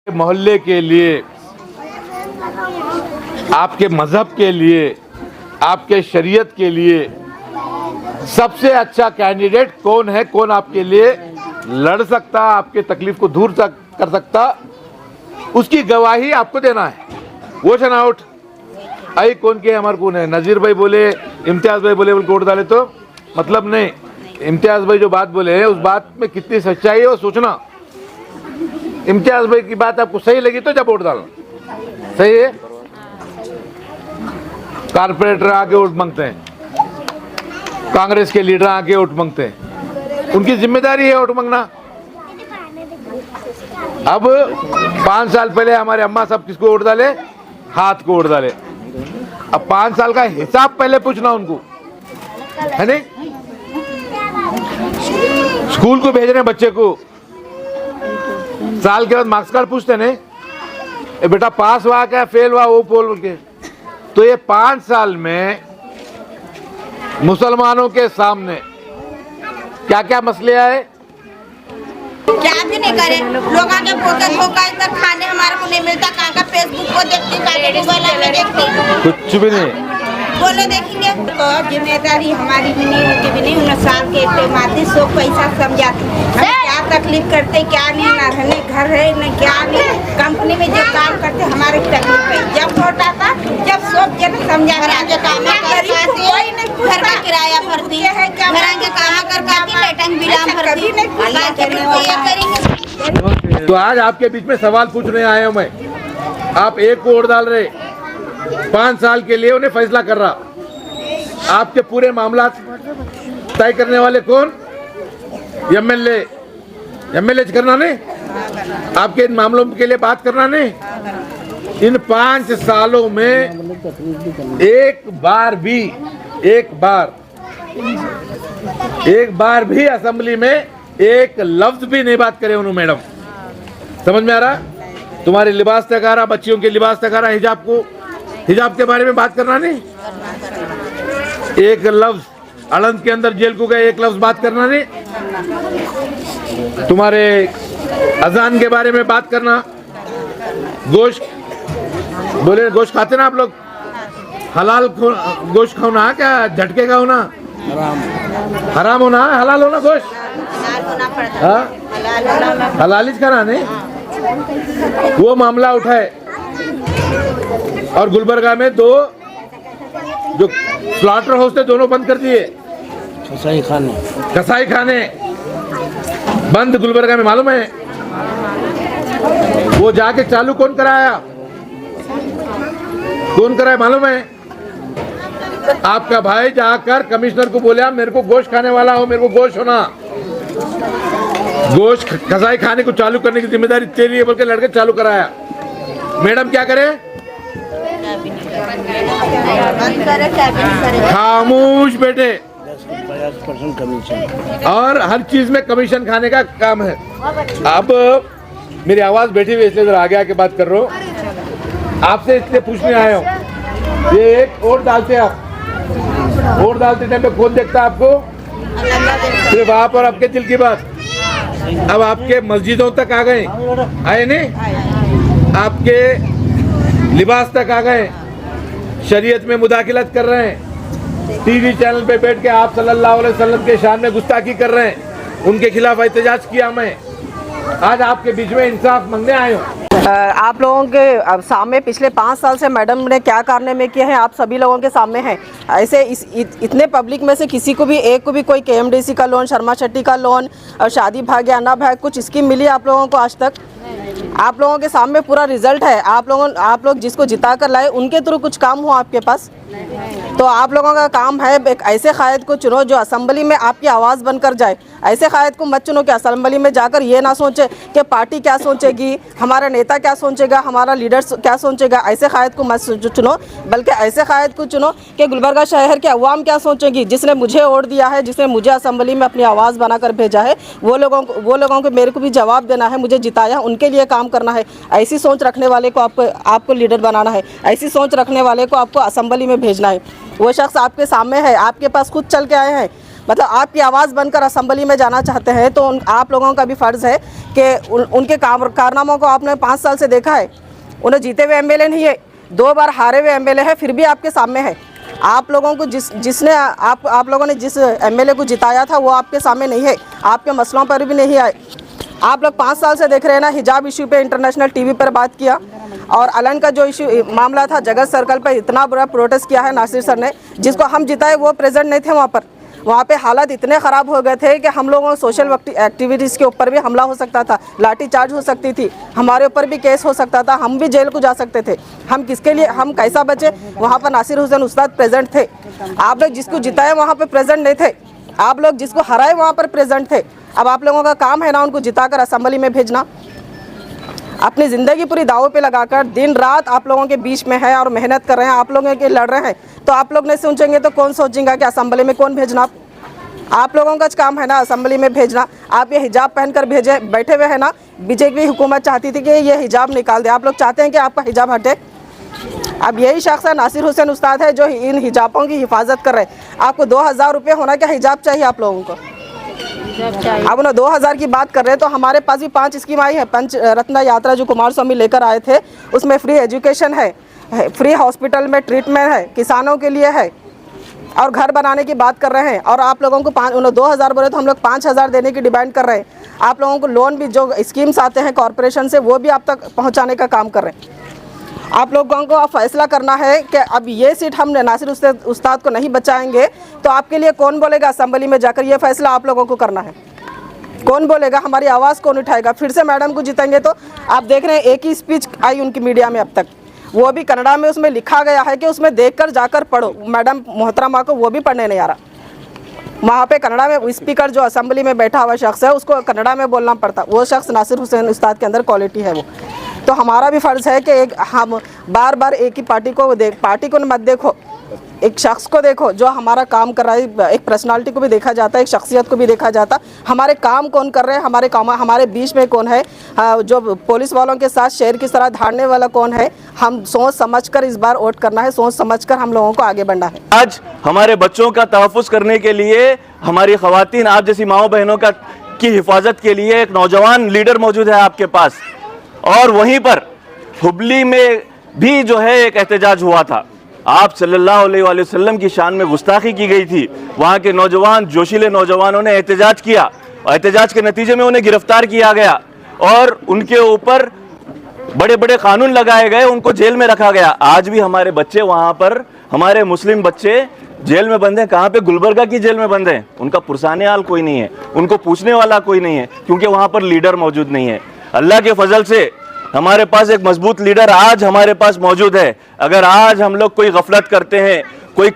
मोहल्ले के लिए, आपके मजहब के लिए, आपके शरीयत के लिए सबसे अच्छा कैंडिडेट कौन है, कौन आपके लिए लड़ सकता, आपके तकलीफ को दूर कर सकता, उसकी गवाही आपको देना है। वो चनाउट आई कौन के हमारे कौन है, नज़ीर भाई बोले, इम्तियाज़ भाई बोले वोट डाले तो मतलब नहीं। इम्तियाज़ भाई जो बात बोले हैं उस बात में कितनी सच्चाई है वो सोचना। इम्तियाज़ भाई की बात आपको सही लगी तो जब वोट डालना। सही है। कारपोरेटर आके वोट मांगते हैं, कांग्रेस के लीडर आके वोट मांगते हैं, उनकी जिम्मेदारी है वोट मांगना। अब 5 साल पहले हमारे अम्मा साहब किसको वोट डाले, हाथ को वोट डाले। अब 5 साल का हिसाब पहले पूछना उनको, है नहीं। स्कूल को भेज रहे हैं बच्चे को, साल के बाद मार्क्स कार्ड पूछते नहीं, बेटा पास हुआ क्या फेल हुआ वो बोल के। तो ये 5 साल में मुसलमानों के सामने क्या क्या मसले आए, क्या भी नहीं करे। लोग आगे भूखे धोखा इतना खाने हमारे को नहीं मिलता, कहाँ का फेसबुक को देखती, मोबाइल में देखती, कुछ भी नहीं बोलो देखेंगे। तो जिम्मेदारी हमारी भी नहीं होती, भी नहीं उन साल के माती सो पैसा समझाती, क्या तकलीफ करते क्या नहीं, ना रहने घर है न क्या नहीं, कंपनी में जो काम करते हमारे तकलीफ है। जब वोट आता जब सब जन समझा के काम घर का किराया भरती है, घर के काम कर करेंगे। तो आज आपके बीच में सवाल पूछने आया हूं मैं। आप एक को वोट डाल रहे, 5 साल के लिए उन्हें फैसला कर रहा। आपके पूरे मामला तय करने वाले कौन, एमएलए करना नहीं, आपके इन मामलों के लिए बात करना नहीं। इन 5 सालों में एक बार भी असेंबली में एक लफ्ज भी नहीं बात करे उन्होंने। मैडम समझ में आ रहा, तुम्हारे लिबास तक आ रहा, बच्चियों के लिबास तक आ रहा, हिजाब के बारे में बात करना नहीं। एक लफ्ज आनंद के अंदर जेल को गए, एक लफ्ज बात करना नहीं। तुम्हारे अजान के बारे में बात करना, गोश्त बोले गोश्त खाते ना आप लोग, हलाल गोश्त खाना क्या झटके का होना, हराम होना हलाल होना, गोश्त हलालिज खाना नहीं। वो मामला उठाए और गुलबर्गा में 2 जो स्लॉटर हाउस थे दोनों बंद कर दिए, कसाई खाने बंद गुलबर्गा में, मालूम है। वो जाके चालू कौन कराया मालूम है। आपका भाई जाकर कमिश्नर को बोला मेरे को गोश्त खाने वाला हो, मेरे को गोश्त होना, गोश्त कसाई खाने को चालू करने की जिम्मेदारी तेरी है बोल के लड़के चालू कराया। मैडम क्या करे, खामोश बैठे, और हर चीज में कमीशन खाने का काम है। अब मेरी आवाज बैठी हुई इसलिए आगे आके बात कर रहा हूँ, आपसे इसलिए पूछने आया हूँ। ये एक वोट डालते आप, वोट डालते टाइम पे कौन देखता है आपको, सिर्फ आप और आपके दिल की बात। अब आपके मस्जिदों तक आ गए, आए नहीं, आपके लिबास तक आ गए, शरीयत में मुदाखिलत कर रहे हैं, टीवी चैनल पे बैठ के आप सल्लल्लाहु अलैहि वसल्लम के शान में गुस्ताखी कर रहे हैं, उनके खिलाफ एहतजाज किया। मैं आज आपके बीच में इंसाफ मांगने आया हूँ। आप लोगों के सामने पिछले 5 साल से मैडम ने क्या कारनामे किए हैं आप सभी लोगों के सामने हैं। ऐसे इतने पब्लिक में से किसी को भी एक को भी कोई KMDC का लोन, शर्मा शेट्टी का लोन और शादी भाग्य अन्ना भाग्य कुछ स्कीम मिली आप लोगों को आज तक? आप लोगों के सामने पूरा रिजल्ट है। आप लोग जिसको जिता कर लाए उनके थ्रू कुछ काम हुआ आपके पास? तो आप लोगों का काम है एक ऐसे कायद को चुनो जो असेंबली में आपकी आवाज़ बनकर जाए। ऐसे कायद को मत चुनो कि असेंबली में जाकर ये ना सोचे कि पार्टी क्या सोचेगी, हमारा नेता क्या सोचेगा, हमारा लीडर क्या सोचेगा। ऐसे कायद को मत चुनो, बल्कि ऐसे कायद को चुनो कि गुलबर्गा शहर के अवाम क्या सोचेगी, जिसने मुझे वोट दिया है, जिसने मुझे असेंबली में अपनी आवाज़ बनाकर भेजा है, वो लोगों को मेरे को भी जवाब देना है, मुझे जिताया उनके लिए काम करना है। ऐसी सोच रखने वाले को आपको लीडर बनाना है, ऐसी सोच रखने वाले को आपको असेंबली में भेजना है। वो शख्स आपके सामने है, आपके पास खुद चल के आए हैं। मतलब आपकी आवाज़ बनकर असेंबली में जाना चाहते हैं तो आप लोगों का भी फ़र्ज़ है कि उनके कारनामों को आपने 5 साल से देखा है। उन्हें जीते हुए एमएलए नहीं है, 2 बार हारे हुए एमएलए है, फिर भी आपके सामने है। आप लोगों को जिसने आप लोगों ने जिस एमएलए को जिताया था वो आपके सामने नहीं है, आपके मसलों पर भी नहीं आए। आप लोग 5 साल से देख रहे हैं ना, हिजाब इशू पे इंटरनेशनल टीवी पर बात किया, और अलन का जो इशू मामला था जगत सर्कल पर इतना बुरा प्रोटेस्ट किया है नासिर सर ने, जिसको हम जिताए वो प्रेजेंट नहीं थे वहाँ पर। वहाँ पे हालात इतने ख़राब हो गए थे कि हम लोगों सोशल एक्टिविटीज़ के ऊपर भी हमला हो सकता था, लाठी चार्ज हो सकती थी, हमारे ऊपर भी केस हो सकता था, हम भी जेल को जा सकते थे। हम किसके लिए, हम कैसा बचे? वहाँ पर नासिर हुसैन उस्ताद प्रेजेंट थे। आप लोग जिसको जिताए वहाँ पर प्रेजेंट नहीं थे, आप लोग जिसको हराए वहाँ पर प्रेजेंट थे। अब आप लोगों का काम है ना उनको जिताकर असेंबली में भेजना। अपनी ज़िंदगी पूरी दाव पे लगाकर दिन रात आप लोगों के बीच में है और मेहनत कर रहे हैं, आप लोगों के लड़ रहे हैं, तो आप लोग नहीं सोचेंगे तो कौन सोचेगा कि असेंबली में कौन भेजना? आप लोगों का काम है ना असेंबली में भेजना। आप ये हिजाब पहनकर भेजे बैठे हुए हैं ना, बीजेपी हुकूमत चाहती थी कि ये हिजाब निकाल दे, आप लोग चाहते हैं कि आपका हिजाब हटे। अब यही शख्स है नासिर हुसैन उस्ताद है जो इन हिजाबों की हिफाजत कर रहे हैं। आपको 2000 रुपये होना क्या हिजाब चाहिए आप लोगों को? अब उन्हें 2000 की बात कर रहे हैं तो हमारे पास भी 5 स्कीम आई है। पंच रत्न यात्रा जो कुमार स्वामी लेकर आए थे, उसमें फ्री एजुकेशन है, फ्री हॉस्पिटल में ट्रीटमेंट है, किसानों के लिए है, और घर बनाने की बात कर रहे हैं। और आप लोगों को 2000 बोले तो हम लोग 5000 देने की डिमांड कर रहे हैं। आप लोगों को लोन भी जो स्कीम्स आते हैं कॉरपोरेशन से वो भी आप तक पहुँचाने का काम कर रहे हैं। आप लोगों को अब फैसला करना है कि अब ये सीट हम नासिर उस्ताद को नहीं बचाएंगे तो आपके लिए कौन बोलेगा असेंबली में जाकर? ये फैसला आप लोगों को करना है। कौन बोलेगा, हमारी आवाज़ कौन उठाएगा? फिर से मैडम को जीतेंगे तो आप देख रहे हैं एक ही स्पीच आई उनकी मीडिया में अब तक, वो भी कन्नड़ा में, उसमें लिखा गया है कि उसमें देखकर जाकर पढ़ो। मैडम मोहतरमा को वो भी पढ़ने नहीं आ रहा। वहाँ पे कन्नड़ा में स्पीकर जो असेंबली में बैठा हुआ शख्स है उसको कन्नड़ा में बोलना पड़ता। वो शख्स नासिर हुसैन उस्ताद के अंदर क्वालिटी है वो। तो हमारा भी फ़र्ज़ है कि हम बार बार एक ही पार्टी को मत देखो, एक शख्स को देखो जो हमारा काम कर रहा है। एक पर्सनालिटी को भी देखा जाता है, एक शख्सियत को भी देखा जाता। हमारे काम कौन कर रहे हैं, हमारे बीच में कौन है, जो पुलिस वालों के साथ शेर की तरह धाड़ने वाला कौन है। हम सोच समझकर इस बार वोट करना है, सोच समझकर हम लोगों को आगे बढ़ना है। आज हमारे बच्चों का तहफ़्फ़ुज़ करने के लिए, हमारी ख़वातीन आप जैसी माओ बहनों की हिफाजत के लिए एक नौजवान लीडर मौजूद है आपके पास। और वहीं पर हुबली में भी जो है एक एहतजाज हुआ था, आप सल्लल्लाहु अलैहि वसल्लम की शान में गुस्ताखी की गई थी। वहाँ के नौजवान, जोशीले नौजवानों ने एहतजाज किया, और एहतजाज के नतीजे में उन्हें गिरफ्तार किया गया और उनके ऊपर बड़े बड़े कानून लगाए गए, उनको जेल में रखा गया। आज भी हमारे बच्चे वहाँ पर, हमारे मुस्लिम बच्चे जेल में बंद हैं। कहाँ पे? गुलबर्गा की जेल में बंद हैं। उनका पुरसाने हाल कोई नहीं है, उनको पूछने वाला कोई नहीं है, क्योंकि वहाँ पर लीडर मौजूद नहीं है। अल्लाह के फजल से हमारे पास एक मजबूत लीडर आज हमारे पास मौजूद है। अगर आज हम लोग कोई गफलत करते हैं, कोई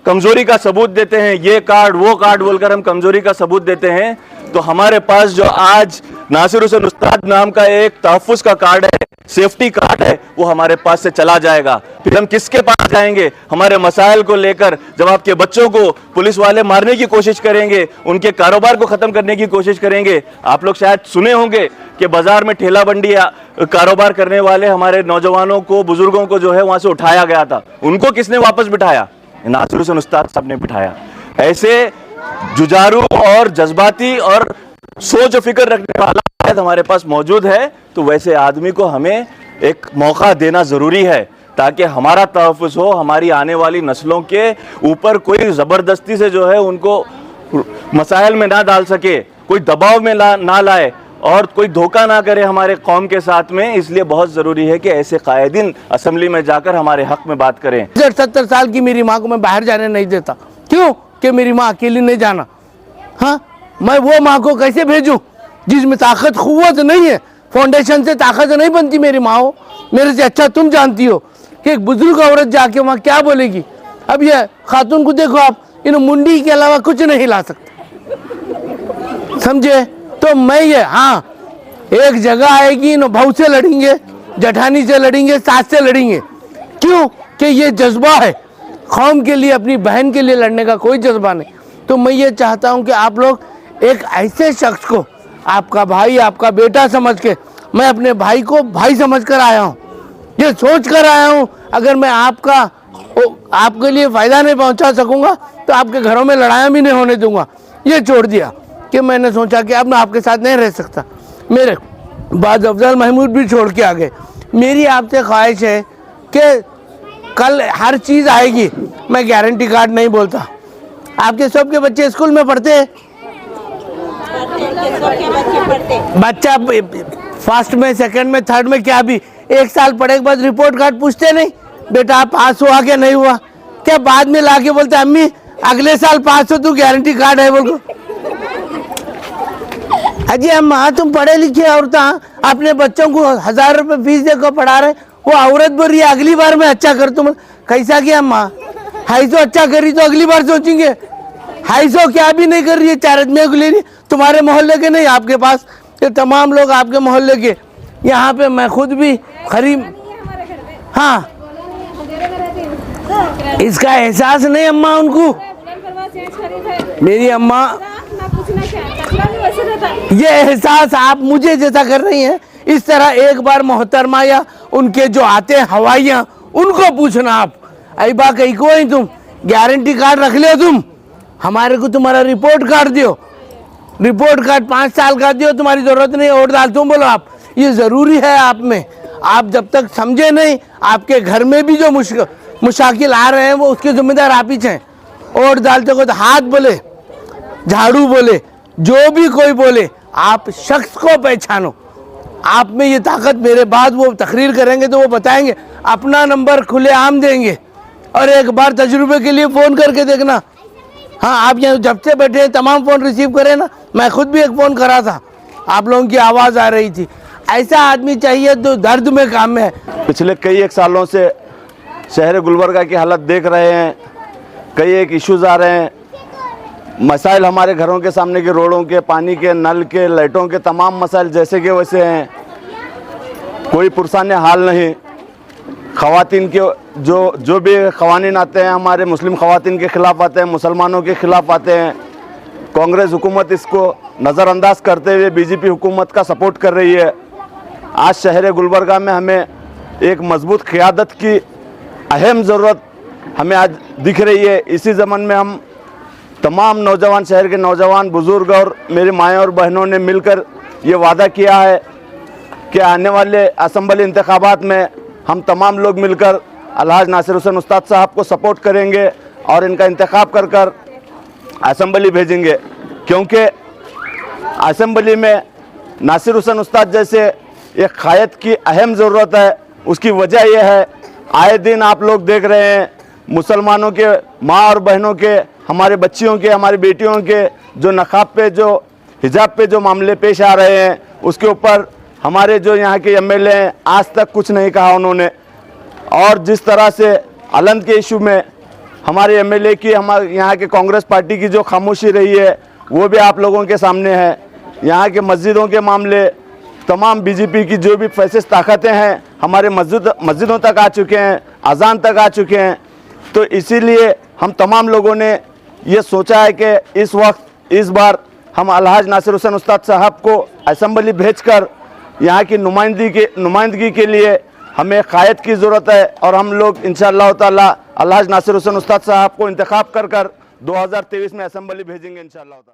कमजोरी का सबूत देते हैं, ये कार्ड वो कार्ड बोलकर हम कमजोरी का सबूत देते हैं, तो हमारे पास जो आज नासिर हुसैन उस्ताद नाम का एक तहफ़्फ़ुज़ का कार्ड है, सेफ्टी कार्ड है, वो हमारे पास से चला जाएगा। फिर हम किसके पास जाएंगे हमारे मसाइल को लेकर? जब आपके बच्चों को पुलिस वाले मारने की कोशिश करेंगे, उनके कारोबार को ख़त्म करने की कोशिश करेंगे। आप लोग शायद सुने होंगे कि बाज़ार में ठेला बंडी या कारोबार करने वाले हमारे नौजवानों को, बुजुर्गों को जो है वहाँ से उठाया गया था। उनको किसने वापस बिठाया? नासिर हुसैन उस्ताद साहब ने बिठाया। ऐसे जुझारू और जज्बाती और सोच फिक्र रखने वाला हमारे पास मौजूद है, तो वैसे आदमी को हमें एक मौका देना ज़रूरी है ताकि हमारा तहफ़्फ़ुज़ हो, हमारी आने वाली नस्लों के ऊपर कोई ज़बरदस्ती से जो है उनको मसाइल में ना डाल सके, कोई दबाव में ना लाए और कोई धोखा ना करे हमारे कौम के साथ में। इसलिए बहुत ज़रूरी है कि ऐसे कायदीन असेंबली में जाकर हमारे हक़ में बात करें। 70 साल की मेरी माँ को मैं बाहर जाने नहीं देता। क्यों? कि मेरी माँ अकेली नहीं जाना। हाँ, मैं वो माँ को कैसे भेजूँ जिसमें ताकत क़ुव्वत नहीं है? फाउंडेशन से ताकत नहीं बनती मेरी माँ हो। मेरे से अच्छा तुम जानती हो कि एक बुजुर्ग औरत जाके वहाँ क्या बोलेगी। अब ये खातून को देखो आप, इन मुंडी के अलावा कुछ नहीं ला सकते, समझे? तो मैं ये, हाँ, एक जगह आएगी, इन भाऊ से लड़ेंगे, जठानी से लड़ेंगे, सास से लड़ेंगे। क्यों? कि ये जज्बा है कौम के लिए, अपनी बहन के लिए लड़ने का कोई जज्बा नहीं। तो मैं ये चाहता हूँ कि आप लोग एक ऐसे शख्स को, आपका भाई, आपका बेटा समझ के, मैं अपने भाई को भाई समझ कर आया हूँ, ये सोच कर आया हूँ अगर मैं आपके लिए फ़ायदा नहीं पहुँचा सकूँगा तो आपके घरों में लड़ाइयाँ भी नहीं होने दूंगा। ये छोड़ दिया कि मैंने सोचा कि अब मैं आपके साथ नहीं रह सकता। मेरे बाद अफजल महमूद भी छोड़ के आ गए। मेरी आपसे ख्वाहिश है कि कल हर चीज़ आएगी। मैं गारंटी कार्ड नहीं बोलता। आपके सबके बच्चे स्कूल में पढ़ते हैं? बच्चा फर्स्ट में, सेकंड में, थर्ड में, क्या भी 1 साल पढ़े के बाद रिपोर्ट कार्ड पूछते नहीं बेटा आप पास हुआ क्या नहीं हुआ? क्या बाद में लाके बोलते अम्मी अगले साल पास हो, तू गारंटी कार्ड है बोल को। अजी अम्मा तुम पढ़े लिखे औरत अपने बच्चों को 1000 रुपये फीस देकर पढ़ा रहे, वो औरत बोल रही है अगली बार में अच्छा कर। तुम कैसा किया अम्मा? 250 अच्छा करी तो अगली बार सोचेंगे। 250 क्या भी नहीं कर रही है, 4 आदमियों को ले रही। तुम्हारे मोहल्ले के नहीं, आपके पास ये तमाम लोग आपके मोहल्ले के। यहाँ पे मैं खुद भी खरीब, हाँ इसका एहसास नहीं अम्मा उनको। मेरी अम्मा ये एहसास आप मुझे जैसा कर रही हैं, इस तरह एक बार मोहतरमा या उनके जो आते हैं हवाइयाँ उनको पूछना। आप अबा कहीं को ही तुम गारंटी कार्ड रख ले, तुम हमारे को तुम्हारा रिपोर्ट कार्ड दियो, रिपोर्ट कार्ड 5 साल का दियो, तुम्हारी जरूरत नहीं वोट डाल। तुम बोलो आप ये ज़रूरी है आप में। आप जब तक समझे नहीं, आपके घर में भी जो मुशाकिल आ रहे हैं वो उसके जिम्मेदार आप ही हैं। वोट डालते को तो हाथ बोले, झाड़ू बोले, जो भी कोई बोले, आप शख्स को पहचानो। आप में ये ताकत, मेरे बाद वो तकरीर करेंगे तो वो बताएंगे, अपना नंबर खुलेआम देंगे। और एक बार तजुर्बे के लिए फ़ोन करके देखना। हाँ आप यहाँ जब से बैठे हैं तमाम फ़ोन रिसीव करें ना, मैं खुद भी एक फ़ोन करा था, आप लोगों की आवाज़ आ रही थी। ऐसा आदमी चाहिए जो दर्द में काम में है। पिछले कई एक सालों से शहर गुलबर्गा की हालत देख रहे हैं, कई एक इश्यूज़ आ रहे हैं, मसाइल हमारे घरों के सामने के, रोडों के, पानी के, नल के, लाइटों के, तमाम मसाइल जैसे के वैसे हैं। कोई पुरसाने हाल नहीं। ख़वातीन के जो भी क़वानीन आते हैं हमारे मुस्लिम ख़वातीन के ख़िलाफ़ आते हैं, मुसलमानों के ख़िलाफ़ आते हैं। कांग्रेस हुकूमत इसको नज़रअंदाज करते हुए बीजेपी हुकूमत का सपोर्ट कर रही है। आज शहर गुलबर्गा में हमें एक मजबूत क़यादत की अहम ज़रूरत हमें आज दिख रही है। इसी ज़मन में हम तमाम नौजवान, शहर के नौजवान, बुज़ुर्ग और मेरी माएँ और बहनों ने मिलकर ये वादा किया है कि आने वाले असम्बली इंतखाबात में हम तमाम लोग मिलकर अलहाज नासिर हुसैन उस्ताद साहब को सपोर्ट करेंगे और इनका इंतखाब कर कर असम्बली भेजेंगे। क्योंकि असम्बली में नासिर हुसैन उस्ताद जैसे एक क़ायद की अहम ज़रूरत है। उसकी वजह यह है, आए दिन आप लोग देख रहे हैं मुसलमानों के माँ और बहनों के, हमारे बच्चियों के, हमारी बेटियों के जो नक़ाब पे, जो हिजाब पे जो मामले पेश आ रहे हैं, उसके ऊपर हमारे जो यहाँ के एमएलए हैं आज तक कुछ नहीं कहा उन्होंने। और जिस तरह से अलंद के इशू में हमारे एमएलए की, हमारे यहाँ के कांग्रेस पार्टी की जो खामोशी रही है वो भी आप लोगों के सामने है। यहाँ के मस्जिदों के मामले, तमाम बीजेपी की जो भी फैसिस्ट ताकतें हैं हमारे मस्जिदों तक आ चुके हैं, अजान तक आ चुके हैं। तो इसीलिए हम तमाम लोगों ने ये सोचा है कि इस वक्त, इस बार हम अलहाज नासिर हुसैन उस्ताद साहब को असम्बली भेजकर यहाँ की नुमाइंदगी के लिए हमें क़ायद की ज़रूरत है। और हम लोग इंशाअल्लाह ताला अलहाज नासिर हुसैन उस्ताद साहब को इंतखाब कर 2023 में असम्बली भेजेंगे इंशाअल्लाह ताला।